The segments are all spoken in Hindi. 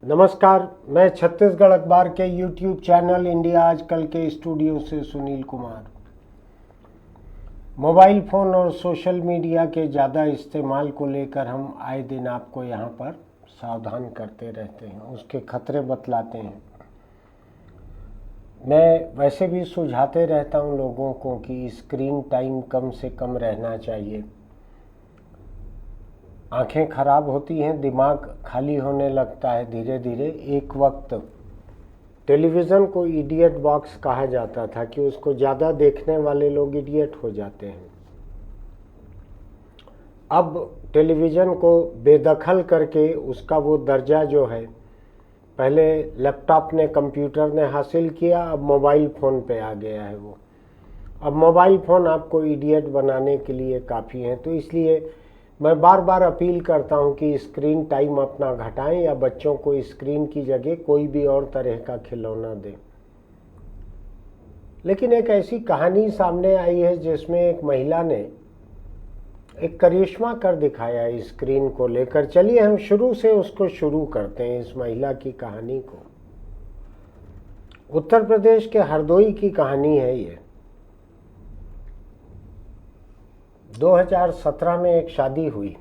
नमस्कार, मैं छत्तीसगढ़ अखबार के यूट्यूब चैनल इंडिया आजकल के स्टूडियो से सुनील कुमार। मोबाइल फ़ोन और सोशल मीडिया के ज़्यादा इस्तेमाल को लेकर हम आए दिन आपको यहाँ पर सावधान करते रहते हैं, उसके खतरे बतलाते हैं। मैं वैसे भी सुझाते रहता हूँ लोगों को कि स्क्रीन टाइम कम से कम रहना चाहिए। आंखें खराब होती हैं, दिमाग खाली होने लगता है धीरे धीरे। एक वक्त टेलीविज़न को इडियट बॉक्स कहा जाता था कि उसको ज़्यादा देखने वाले लोग इडियट हो जाते हैं। अब टेलीविज़न को बेदखल करके उसका वो दर्जा जो है, पहले लैपटॉप ने, कंप्यूटर ने हासिल किया, अब मोबाइल फ़ोन पे आ गया है वो। अब मोबाइल फ़ोन आपको इडियट बनाने के लिए काफ़ी है। तो इसलिए मैं बार बार अपील करता हूं कि स्क्रीन टाइम अपना घटाएं या बच्चों को स्क्रीन की जगह कोई भी और तरह का खिलौना दें। लेकिन एक ऐसी कहानी सामने आई है जिसमें एक महिला ने एक करिश्मा कर दिखाया स्क्रीन को लेकर। चलिए हम शुरू से उसको शुरू करते हैं, इस महिला की कहानी को। उत्तर प्रदेश के हरदोई की कहानी है ये। 2017 में एक शादी हुई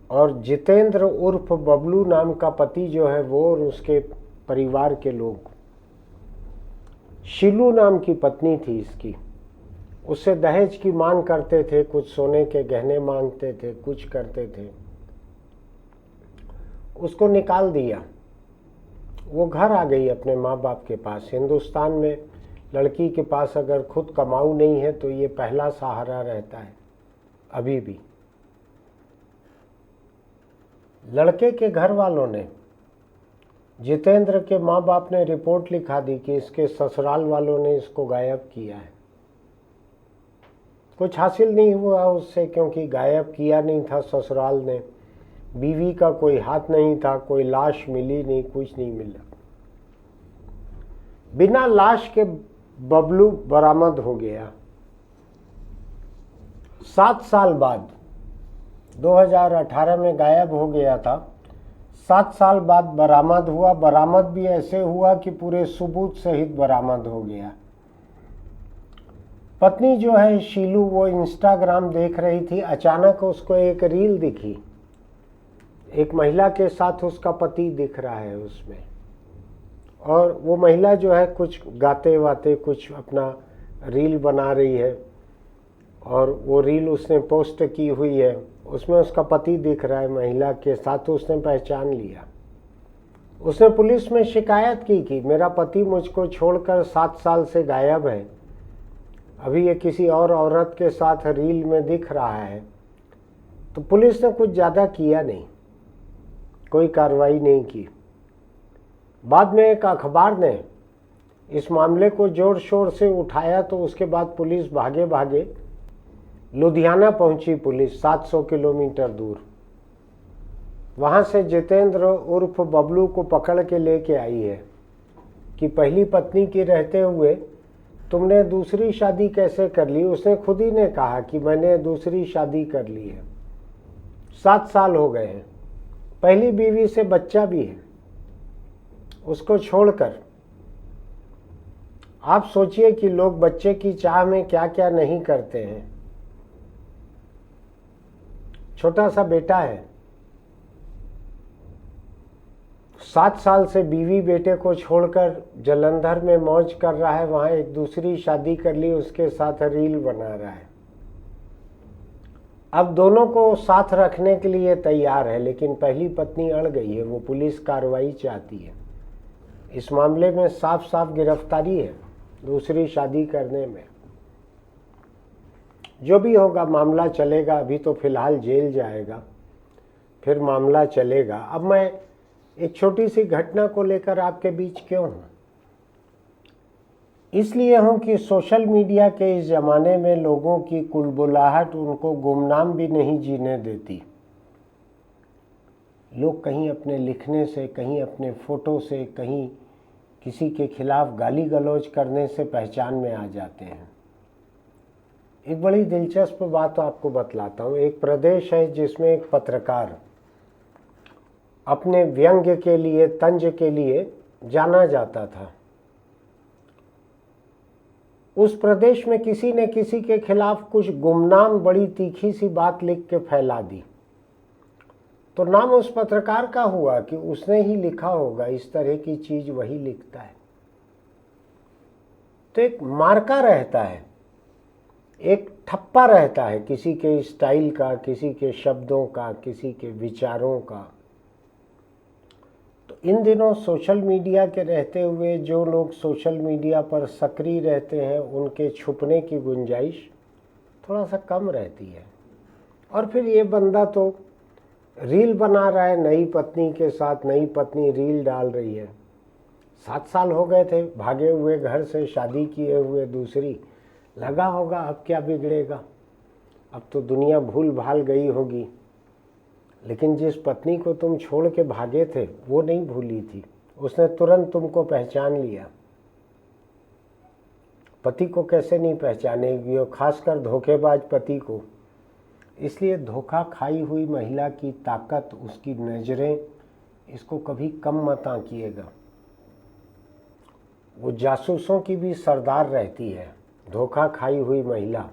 और जितेंद्र उर्फ बबलू नाम का पति जो है वो और उसके परिवार के लोग, शीलू नाम की पत्नी थी इसकी, उससे दहेज की मांग करते थे, कुछ सोने के गहने मांगते थे, कुछ करते थे। उसको निकाल दिया, वो घर आ गई अपने माँ बाप के पास। हिंदुस्तान में लड़की के पास अगर खुद कमाऊ नहीं है तो ये पहला सहारा रहता है अभी भी। लड़के के घर वालों ने, जितेंद्र के माँ बाप ने रिपोर्ट लिखा दी कि इसके ससुराल वालों ने इसको गायब किया है। कुछ हासिल नहीं हुआ उससे, क्योंकि गायब किया नहीं था ससुराल ने, बीवी का कोई हाथ नहीं था, कोई लाश मिली नहीं, कुछ नहीं मिला। बिना लाश के बबलू बरामद हो गया 7 साल बाद। 2018 में गायब हो गया था, 7 साल बाद बरामद हुआ। बरामद भी ऐसे हुआ कि पूरे सबूत सहित बरामद हो गया। पत्नी जो है शीलू, वो इंस्टाग्राम देख रही थी, अचानक उसको एक रील दिखी, एक महिला के साथ उसका पति दिख रहा है उसमें। और वो महिला जो है कुछ गाते वाते कुछ अपना रील बना रही है और वो रील उसने पोस्ट की हुई है, उसमें उसका पति दिख रहा है महिला के साथ। तो उसने पहचान लिया। उसने पुलिस में शिकायत की कि मेरा पति मुझको छोड़कर 7 साल से गायब है, अभी ये किसी और औरत के साथ रील में दिख रहा है। तो पुलिस ने कुछ ज़्यादा किया नहीं, कोई कार्रवाई नहीं की। बाद में एक अखबार ने इस मामले को जोर शोर से उठाया, तो उसके बाद पुलिस भागे भागे लुधियाना पहुंची पुलिस, 700 किलोमीटर दूर। वहां से जितेंद्र उर्फ बबलू को पकड़ के लेके आई है कि पहली पत्नी की रहते हुए तुमने दूसरी शादी कैसे कर ली। उसने खुद ही ने कहा कि मैंने दूसरी शादी कर ली है, 7 साल हो गए हैं, पहली बीवी से बच्चा भी है, उसको छोड़कर। आप सोचिए कि लोग बच्चे की चाह में क्या क्या नहीं करते हैं। छोटा सा बेटा है, 7 साल से बीवी बेटे को छोड़कर जलंधर में मौज कर रहा है, वहां एक दूसरी शादी कर ली, उसके साथ रील बना रहा है। अब दोनों को साथ रखने के लिए तैयार है, लेकिन पहली पत्नी अड़ गई है, वो पुलिस कार्रवाई चाहती है। इस मामले में साफ साफ गिरफ्तारी है दूसरी शादी करने में। जो भी होगा मामला चलेगा, अभी तो फिलहाल जेल जाएगा, फिर मामला चलेगा। अब मैं एक छोटी सी घटना को लेकर आपके बीच क्यों हूँ? इसलिए हूँ कि सोशल मीडिया के इस ज़माने में लोगों की कुलबुलाहट उनको गुमनाम भी नहीं जीने देती। लोग कहीं अपने लिखने से, कहीं अपने फ़ोटो से, कहीं किसी के खिलाफ गाली गलौज करने से पहचान में आ जाते हैं। एक बड़ी दिलचस्प बात आपको बतलाता हूँ। एक प्रदेश है जिसमें एक पत्रकार अपने व्यंग्य के लिए, तंज के लिए जाना जाता था। उस प्रदेश में किसी ने किसी के खिलाफ कुछ गुमनाम बड़ी तीखी सी बात लिख के फैला दी, तो नाम उस पत्रकार का हुआ कि उसने ही लिखा होगा, इस तरह की चीज वही लिखता है। तो एक मार्का रहता है, एक ठप्पा रहता है किसी के स्टाइल का, किसी के शब्दों का, किसी के विचारों का। तो इन दिनों सोशल मीडिया के रहते हुए जो लोग सोशल मीडिया पर सक्रिय रहते हैं, उनके छुपने की गुंजाइश थोड़ा सा कम रहती है। और फिर ये बंदा तो रील बना रहा है नई पत्नी के साथ, नई पत्नी रील डाल रही है। 7 साल हो गए थे भागे हुए घर से, शादी किए हुए दूसरी, लगा होगा अब क्या बिगड़ेगा, अब तो दुनिया भूल भाल गई होगी। लेकिन जिस पत्नी को तुम छोड़ के भागे थे वो नहीं भूली थी, उसने तुरंत तुमको पहचान लिया। पति को कैसे नहीं पहचानेगी, और खासकर धोखेबाज पति को। इसलिए धोखा खाई हुई महिला की ताकत, उसकी नजरें, इसको कभी कम मत आंकिएगा। वो जासूसों की भी सरदार रहती है, धोखा खाई हुई महिला।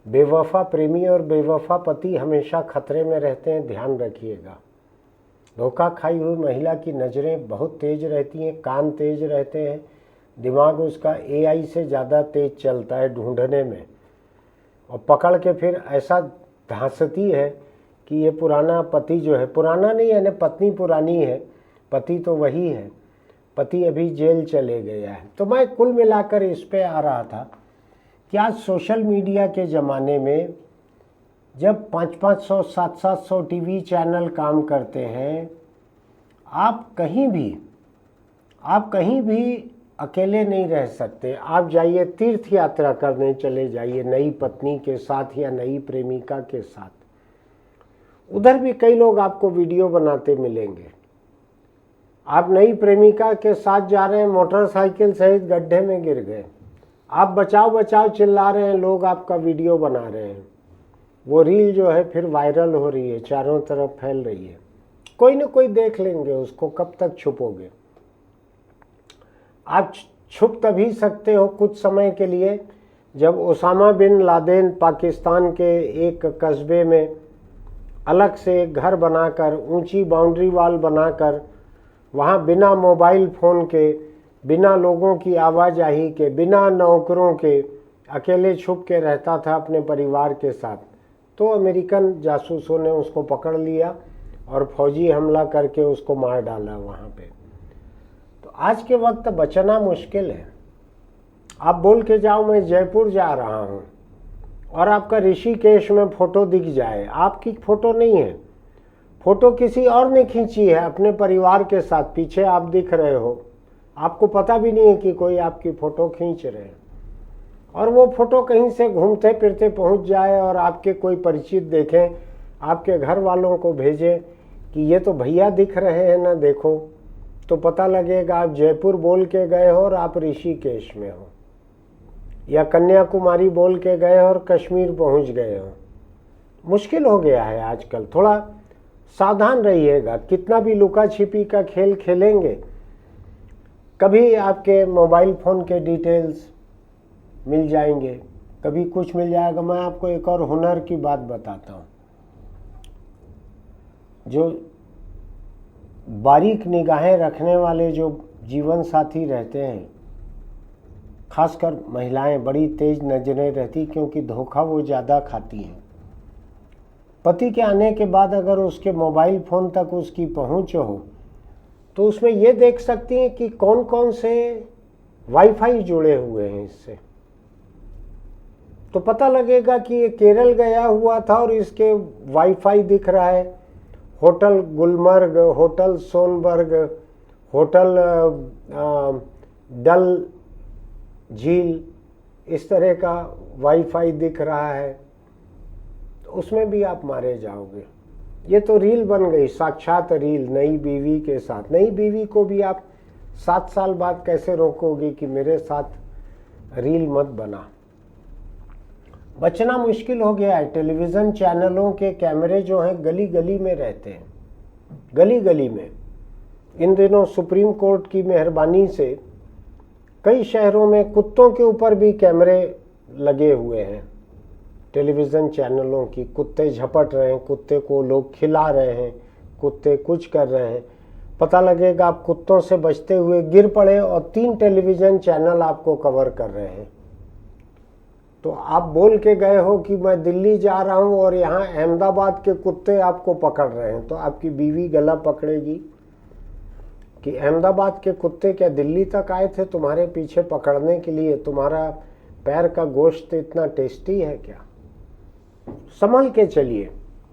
बेवफा प्रेमी और बेवफा पति हमेशा खतरे में रहते हैं, ध्यान रखिएगा। धोखा खाई हुई महिला की नज़रें बहुत तेज रहती हैं, कान तेज रहते हैं, दिमाग उसका AI से ज़्यादा तेज चलता है ढूंढने में, और पकड़ के फिर ऐसा धांसती है कि ये पुराना पति जो है, पुराना नहीं है, पत्नी पुरानी है, पति तो वही है, पति अभी जेल चले गया है। तो मैं कुल मिलाकर इस पे आ रहा था कि आज सोशल मीडिया के ज़माने में जब 500-500, 700-700 टीवी चैनल काम करते हैं, आप कहीं भी अकेले नहीं रह सकते। आप जाइए तीर्थ यात्रा करने चले जाइए नई पत्नी के साथ या नई प्रेमिका के साथ, उधर भी कई लोग आपको वीडियो बनाते मिलेंगे। आप नई प्रेमिका के साथ जा रहे हैं, मोटरसाइकिल सहित गड्ढे में गिर गए, आप बचाओ बचाओ चिल्ला रहे हैं, लोग आपका वीडियो बना रहे हैं, वो रील जो है फिर वायरल हो रही है, चारों तरफ फैल रही है, कोई ना कोई देख लेंगे उसको। कब तक छुपोगे? आप छुप तभी सकते हो कुछ समय के लिए, जब ओसामा बिन लादेन पाकिस्तान के एक कस्बे में अलग से एक घर बनाकर, ऊंची बाउंड्री वॉल बनाकर, वहाँ बिना मोबाइल फ़ोन के, बिना लोगों की आवाजाही के, बिना नौकरों के अकेले छुप के रहता था अपने परिवार के साथ। तो अमेरिकन जासूसों ने उसको पकड़ लिया और फौजी हमला करके उसको मार डाला वहाँ पे। तो आज के वक्त बचना मुश्किल है। आप बोल के जाओ मैं जयपुर जा रहा हूँ और आपका ऋषिकेश में फ़ोटो दिख जाए, आपकी फ़ोटो नहीं है, फ़ोटो किसी और ने खींची है अपने परिवार के साथ, पीछे आप दिख रहे हो, आपको पता भी नहीं है कि कोई आपकी फ़ोटो खींच रहे हैं, और वो फ़ोटो कहीं से घूमते फिरते पहुंच जाए और आपके कोई परिचित देखें, आपके घर वालों को भेजें कि ये तो भैया दिख रहे हैं ना, देखो, तो पता लगेगा आप जयपुर बोल के गए हो और आप ऋषिकेश में हो, या कन्याकुमारी बोल के गए हो और कश्मीर पहुंच गए हो। मुश्किल हो गया है आजकल, थोड़ा सावधान रहिएगा। कितना भी लुका छिपी का खेल खेलेंगे, कभी आपके मोबाइल फ़ोन के डिटेल्स मिल जाएंगे, कभी कुछ मिल जाएगा। मैं आपको एक और हुनर की बात बताता हूँ। जो बारीक निगाहें रखने वाले जो जीवन साथी रहते हैं, खासकर महिलाएं बड़ी तेज नजरें रहती, क्योंकि धोखा वो ज़्यादा खाती हैं। पति के आने के बाद अगर उसके मोबाइल फ़ोन तक उसकी पहुंच हो तो उसमें ये देख सकती हैं कि कौन कौन से वाईफाई जुड़े हुए हैं इससे, तो पता लगेगा कि ये केरल गया हुआ था और इसके वाईफाई दिख रहा है hotel Gulmarg, hotel Schoenberg, hotel डल झील, इस तरह का वाईफाई दिख रहा है, तो उसमें भी आप मारे जाओगे। ये तो रील बन गई, साक्षात रील नई बीवी के साथ। नई बीवी को भी आप 7 साल बाद कैसे रोकोगे कि मेरे साथ रील मत बना। बचना मुश्किल हो गया है। टेलीविज़न चैनलों के कैमरे जो हैं गली गली में रहते हैं, गली गली में। इन दिनों सुप्रीम कोर्ट की मेहरबानी से कई शहरों में कुत्तों के ऊपर भी कैमरे लगे हुए हैं। टेलीविज़न चैनलों की, कुत्ते झपट रहे हैं, कुत्ते को लोग खिला रहे हैं, कुत्ते कुछ कर रहे हैं, पता लगेगा आप कुत्तों से बचते हुए गिर पड़े और 3 टेलीविज़न चैनल आपको कवर कर रहे हैं। तो आप बोल के गए हो कि मैं दिल्ली जा रहा हूं और यहाँ अहमदाबाद के कुत्ते आपको पकड़ रहे हैं, तो आपकी बीवी गला पकड़ेगी कि अहमदाबाद के कुत्ते क्या दिल्ली तक आए थे तुम्हारे पीछे पकड़ने के लिए? तुम्हारा पैर का गोश्त इतना टेस्टी है क्या? संभल के चलिए,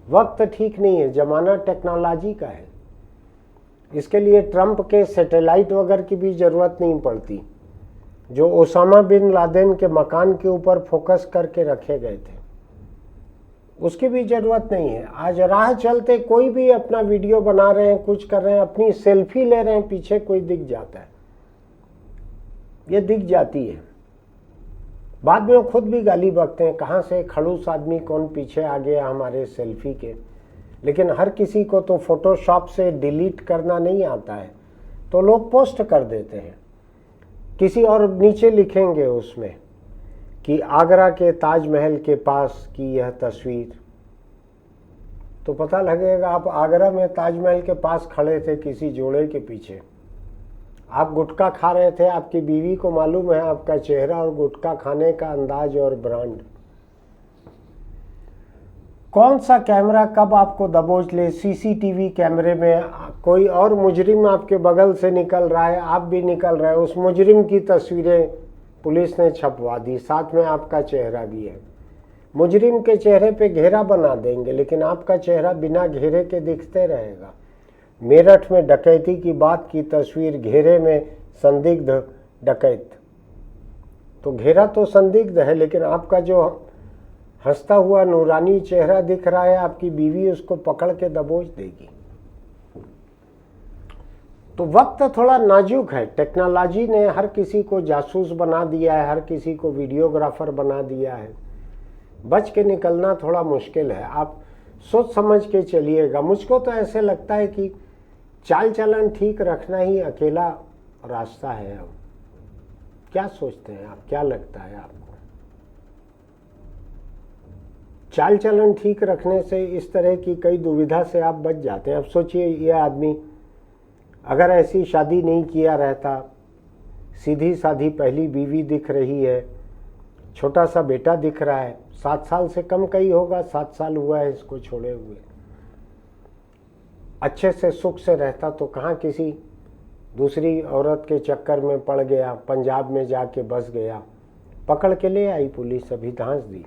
वक्त ठीक नहीं है, जमाना टेक्नोलॉजी का है। इसके लिए ट्रंप के सैटेलाइट वगैरह की भी जरूरत नहीं पड़ती, जो ओसामा बिन लादेन के मकान के ऊपर फोकस करके रखे गए थे, उसकी भी जरूरत नहीं है। आज राह चलते कोई भी अपना वीडियो बना रहे हैं, कुछ कर रहे हैं, अपनी सेल्फी ले रहे हैं, पीछे कोई दिख जाता है, ये दिख जाती है। बाद में वो खुद भी गाली बकते हैं, कहाँ से खड़ूस आदमी कौन पीछे आ गया हमारे सेल्फी के। लेकिन हर किसी को तो फोटोशॉप से डिलीट करना नहीं आता है, तो लोग पोस्ट कर देते हैं। किसी और नीचे लिखेंगे उसमें कि आगरा के ताजमहल के पास की यह तस्वीर, तो पता लगेगा आप आगरा में ताजमहल के पास खड़े थे किसी जोड़े के पीछे। आप गुटखा खा रहे थे, आपकी बीवी को मालूम है आपका चेहरा और गुटखा खाने का अंदाज और ब्रांड। कौन सा कैमरा कब आपको दबोच ले? सीसीटीवी कैमरे में कोई और मुजरिम आपके बगल से निकल रहा है, आप भी निकल रहे हो, उस मुजरिम की तस्वीरें पुलिस ने छपवा दी, साथ में आपका चेहरा भी है। मुजरिम के चेहरे पे घेरा बना देंगे, लेकिन आपका चेहरा बिना घेरे के दिखते रहेगा। मेरठ में डकैती की बात की तस्वीर, घेरे में संदिग्ध डकैत, तो घेरा तो संदिग्ध है, लेकिन आपका जो हंसता हुआ नूरानी चेहरा दिख रहा है, आपकी बीवी उसको पकड़ के दबोच देगी। तो वक्त थोड़ा नाजुक है। टेक्नोलॉजी ने हर किसी को जासूस बना दिया है, हर किसी को वीडियोग्राफर बना दिया है। बच के निकलना थोड़ा मुश्किल है, आप सोच समझ के चलिएगा। मुझको तो ऐसे लगता है कि चाल चलन ठीक रखना ही अकेला रास्ता है। अब क्या सोचते हैं आप, क्या लगता है आपको? चाल चलन ठीक रखने से इस तरह की कई दुविधा से आप बच जाते हैं। अब सोचिए, ये आदमी अगर ऐसी शादी नहीं किया रहता, सीधी साधी पहली बीवी दिख रही है, छोटा सा बेटा दिख रहा है, 7 साल से कम का ही होगा, 7 साल हुआ है इसको छोड़े हुए, अच्छे से सुख से रहता, तो कहाँ किसी दूसरी औरत के चक्कर में पड़ गया, पंजाब में जाके बस गया, पकड़ के ले आई पुलिस, अभी धांस दी।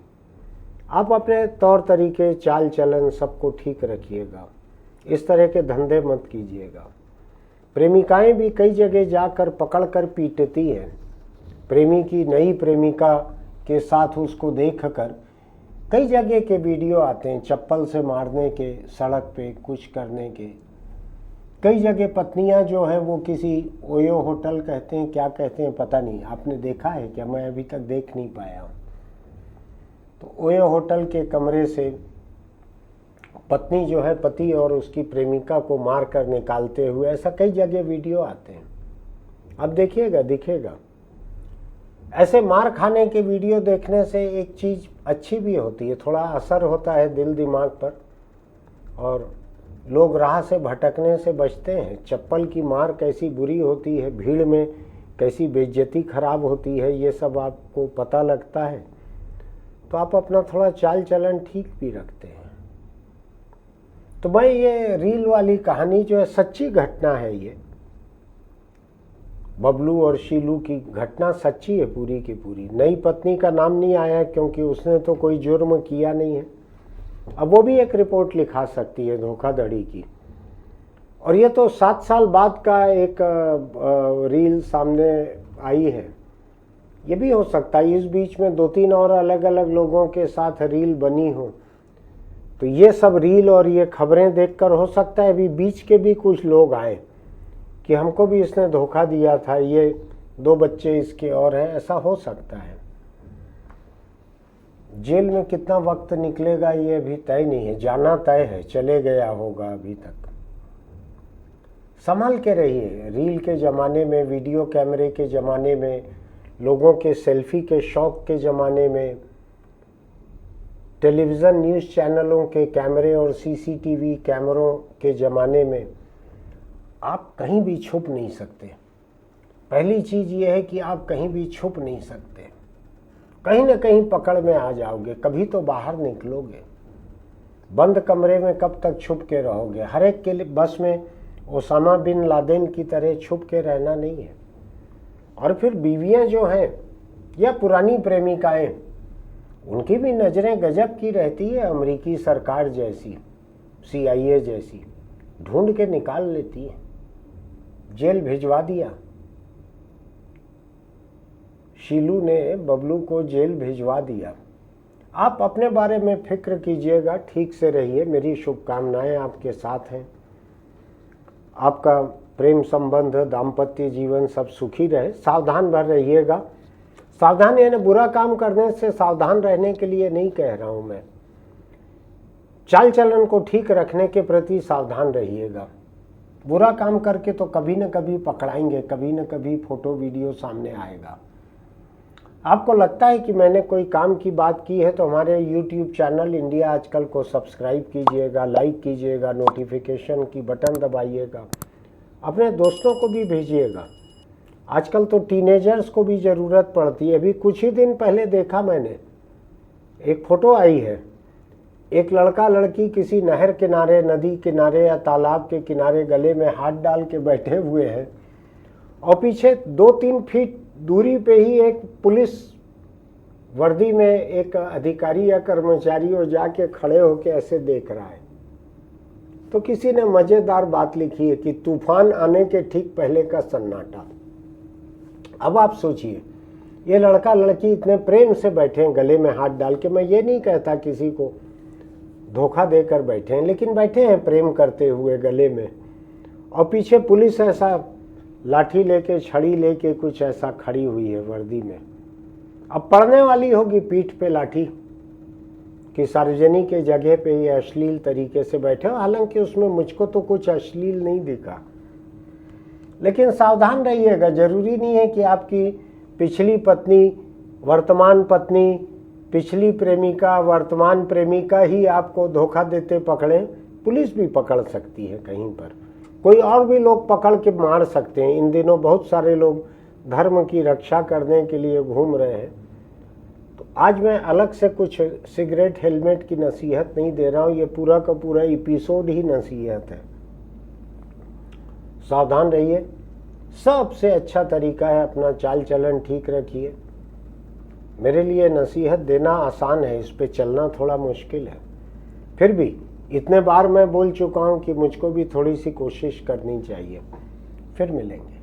आप अपने तौर तरीके, चाल चलन सबको ठीक रखिएगा, इस तरह के धंधे मत कीजिएगा। प्रेमिकाएं भी कई जगह जाकर पकड़ कर पीटती हैं। प्रेमी की नई प्रेमिका के साथ उसको देखकर कई जगह के वीडियो आते हैं, चप्पल से मारने के, सड़क पे कुछ करने के। कई जगह पत्नियां जो हैं वो किसी ओयो होटल कहते हैं, क्या कहते हैं पता नहीं, आपने देखा है क्या? मैं अभी तक देख नहीं पाया हूँ। तो ओयो होटल के कमरे से पत्नी जो है पति और उसकी प्रेमिका को मार कर निकालते हुए, ऐसा कई जगह वीडियो आते हैं। अब देखिएगा, दिखेगा। ऐसे मार खाने के वीडियो देखने से एक चीज़ अच्छी भी होती है, थोड़ा असर होता है दिल दिमाग पर, और लोग राह से भटकने से बचते हैं। चप्पल की मार कैसी बुरी होती है, भीड़ में कैसी बेइज्जती खराब होती है, ये सब आपको पता लगता है, तो आप अपना थोड़ा चाल चलन ठीक भी रखते हैं। तो भाई ये रील वाली कहानी जो है सच्ची घटना है, ये बबलू और शीलू की घटना सच्ची है पूरी की पूरी। नई पत्नी का नाम नहीं आया क्योंकि उसने तो कोई जुर्म किया नहीं है। अब वो भी एक रिपोर्ट लिखा सकती है धोखाधड़ी की। और ये तो 7 साल बाद का एक रील सामने आई है, ये भी हो सकता है इस बीच में 2-3 और अलग अलग लोगों के साथ रील बनी हो। तो ये सब रील और ये खबरें देखकर हो सकता है अभी बीच के भी कुछ लोग आए कि हमको भी इसने धोखा दिया था, ये 2 बच्चे इसके और हैं, ऐसा हो सकता है। जेल में कितना वक्त निकलेगा ये अभी तय नहीं है, जाना तय है, चले गया होगा अभी तक। संभाल के रहिए। रील के ज़माने में, वीडियो कैमरे के ज़माने में, लोगों के सेल्फी के शौक़ के ज़माने में, टेलीविज़न न्यूज़ चैनलों के कैमरे और सीसीटीवी कैमरों के ज़माने में आप कहीं भी छुप नहीं सकते। पहली चीज़ ये है कि आप कहीं भी छुप नहीं सकते, कहीं ना कहीं पकड़ में आ जाओगे, कभी तो बाहर निकलोगे। बंद कमरे में कब तक छुप के रहोगे? हर एक के लिए बस में ओसामा बिन लादेन की तरह छुप के रहना नहीं है। और फिर बीवियां जो हैं या पुरानी प्रेमिकाएं, उनकी भी नज़रें गजब की रहती है। अमेरिकी सरकार जैसी, CIA जैसी ढूंढ के निकाल लेती है। जेल भिजवा दिया, शीलू ने बबलू को जेल भिजवा दिया। आप अपने बारे में फिक्र कीजिएगा, ठीक से रहिए। मेरी शुभकामनाएं आपके साथ हैं। आपका प्रेम संबंध, दाम्पत्य जीवन सब सुखी रहे। सावधान भर रहिएगा। सावधान यानी बुरा काम करने से सावधान रहने के लिए नहीं कह रहा हूं मैं। चाल चलन को ठीक रखने के प्रति सावधान रहिएगा। बुरा काम करके तो कभी न कभी पकड़ाएंगे, कभी न कभी फोटो वीडियो सामने आएगा। आपको लगता है कि मैंने कोई काम की बात की है तो हमारे YouTube चैनल इंडिया आजकल को सब्सक्राइब कीजिएगा, लाइक कीजिएगा, नोटिफिकेशन की बटन दबाइएगा, अपने दोस्तों को भी भेजिएगा। आजकल तो टीनेजर्स को भी ज़रूरत पड़ती है। अभी कुछ ही दिन पहले देखा मैंने, एक फ़ोटो आई है, एक लड़का लड़की किसी नहर किनारे, नदी किनारे या तालाब के किनारे गले में हाथ डाल के बैठे हुए हैं और पीछे 2-3 फीट दूरी पे ही एक पुलिस वर्दी में एक अधिकारी या कर्मचारी और जाके खड़े होके ऐसे देख रहा है। तो किसी ने मज़ेदार बात लिखी है कि तूफान आने के ठीक पहले का सन्नाटा। अब आप सोचिए, ये लड़का लड़की इतने प्रेम से बैठे हैं गले में हाथ डाल के। मैं ये नहीं कहता किसी को धोखा देकर बैठे हैं, लेकिन बैठे हैं प्रेम करते हुए गले में, और पीछे पुलिस ऐसा लाठी लेके, छड़ी लेके कुछ ऐसा खड़ी हुई है वर्दी में। अब पड़ने वाली होगी पीठ पे लाठी कि सार्वजनिक के जगह पे ये अश्लील तरीके से बैठे हो। हालांकि उसमें मुझको तो कुछ अश्लील नहीं दिखा, लेकिन सावधान रहिएगा। जरूरी नहीं है कि आपकी पिछली पत्नी, वर्तमान पत्नी, पिछली प्रेमिका, वर्तमान प्रेमिका ही आपको धोखा देते पकड़े। पुलिस भी पकड़ सकती है कहीं पर, कोई और भी लोग पकड़ के मार सकते हैं। इन दिनों बहुत सारे लोग धर्म की रक्षा करने के लिए घूम रहे हैं। तो आज मैं अलग से कुछ सिगरेट हेलमेट की नसीहत नहीं दे रहा हूँ, ये पूरा का पूरा एपिसोड ही नसीहत है। सावधान रहिए। सबसे अच्छा तरीका है अपना चाल चलन ठीक रखिए। मेरे लिए नसीहत देना आसान है, इस पे चलना थोड़ा मुश्किल है। फिर भी इतने बार मैं बोल चुका हूँ कि मुझको भी थोड़ी सी कोशिश करनी चाहिए। फिर मिलेंगे।